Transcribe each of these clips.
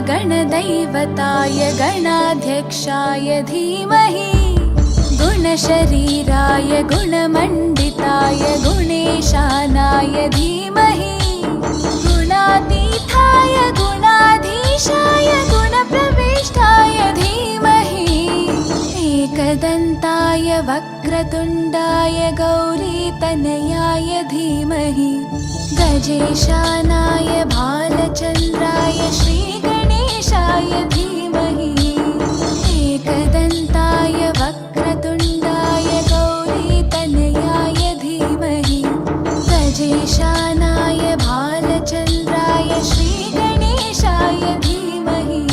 गणदैवताय गणाध्यक्षाय धीमहि गुणशरीराय गुणमण्डिताय गुणेशानाय धीमहि गुणातीताय गुणाधीशाय गुणप्रविष्टाय धीमहि एकदन्ताय वक्रतुण्डाय गौरीतनयाय धीमहि गजेशानाय भालचन्द्राय श्रीगणेशाय धीमहि एकदन्ताय वक्रतुण्डाय गौरीतनयाय धीमहि गजेशानाय भालचन्द्राय श्रीगणेशाय धीमहि।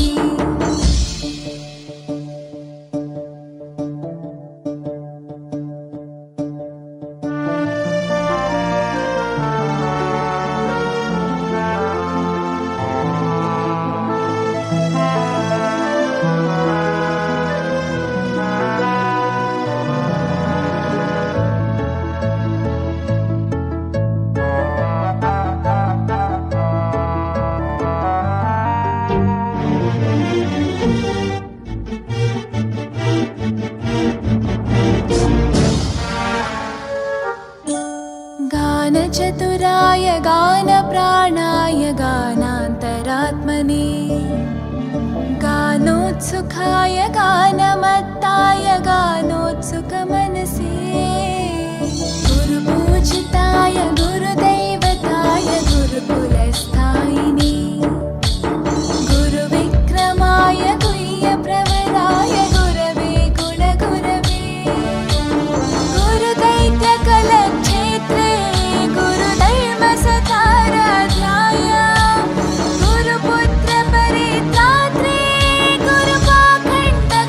गानचतुराय गानप्राणाय गानान्तरात्मने गानोत्सुकाय गानमत्ताय गानोत्सुकमनसे गुरुपूजिताय गुरुदैवताय गुरुकुलस्थायिने गुरुविक्रमाय गुह्यप्रवराय गुरवे गुणगुरवे गुरुदैत्यकलक्षेत्रे गुरुधर्मसताराध्याय गुरुपुत्रपरित्रात्रे गुरुपाखण्डकण्टकाय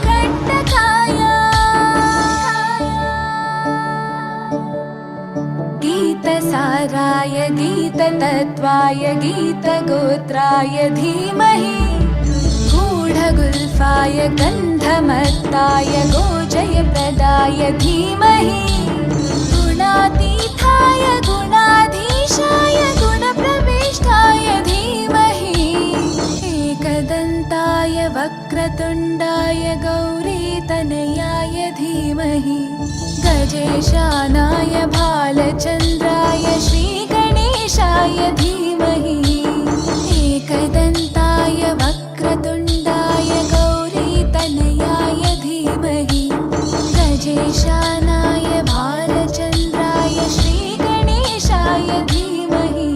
गीतसाराय गीततत्त्वाय गीतगोत्राय धीमहि गूढगुल्फाय गन्धमत्ताय गोजयप्रदाय धीमहि गुणातीताय गुणाधीशाय गुणप्रविष्टाय धीमहि एकदन्ताय वक्रतुण्डाय गौरीतनयाय धीमहि गजेशानाय भालचन्द्राय श्रीगणेशाय धीमहि एकदन्ताय वक्रतुण्डाय गौरीतनयाय धीमहि गजेशानाय भालचन्द्राय श्रीगणेशाय धीमहि।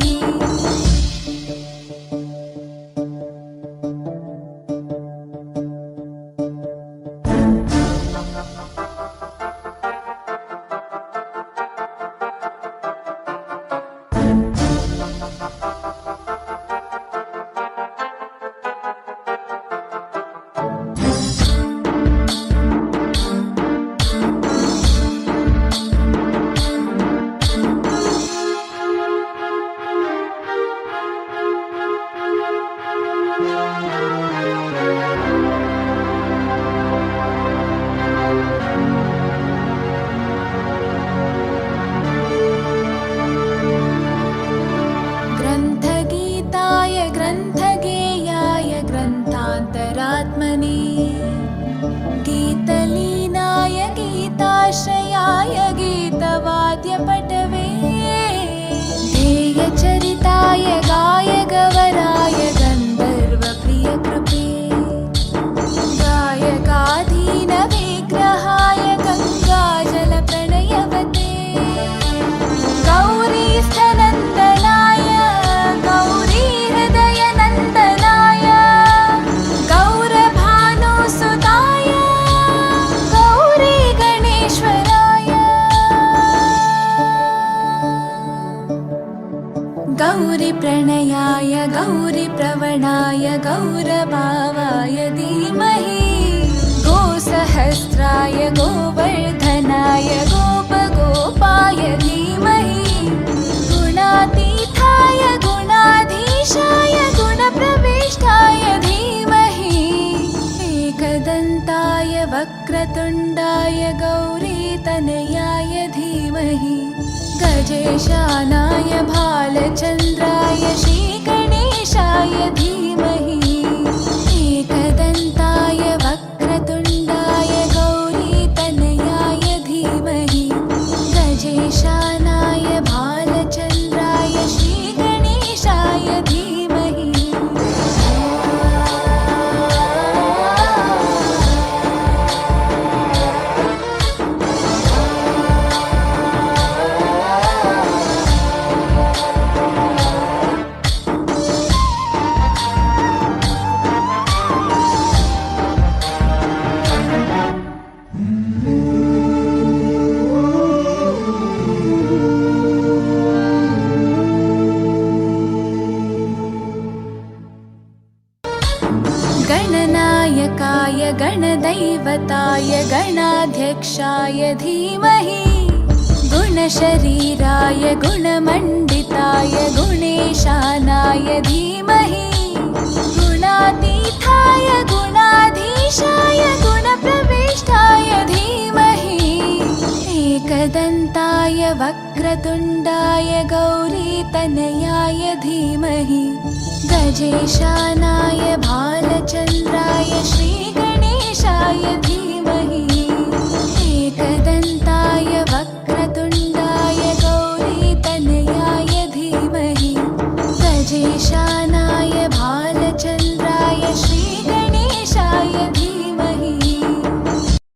ग्रन्थगीताय ग्रन्थगेयाय ग्रन्थान्तरात्मने गीतलीनाय गीताश्रयाय गीतवाद्यपटवे ध्येयचरिताय गायगवराय गन्धर्वप्रियकृपे गायकाधीनविग्रहाय गङ्गाजलप्रणयवते गौरीस्थनन्दनाय गौरीहृदयनन्दनाय गौरभानुसुताय गौरीगणेश्वराय गौरीप्रणयाय गौरीप्रवणाय गौरभावाय धीमहि गोसहस्राय गोवर्धनाय गोपगोपाय धीमहि गुणातीताय गुणाधीशाय गुणप्रविष्टाय धीमहि एकदन्ताय वक्रतुण्डाय गौरीतनयाय धीमहि गजेशानाय भालचन्द्राय श्रीगणेशाय धीमहि। गणाधिपतये गणदैवताय गणाध्यक्षाय धीमहि गुणशरीराय गुणमण्डिताय गुणेशानाय धीमहि गुणातीताय गुणाधीशाय गुणप्रविष्टाय धीमहि एकदन्ताय वक्रतुण्डाय गौरीतनयाय धीमहि गजेशानाय भालचन्द्राय श्रीगणेशाय धीमहि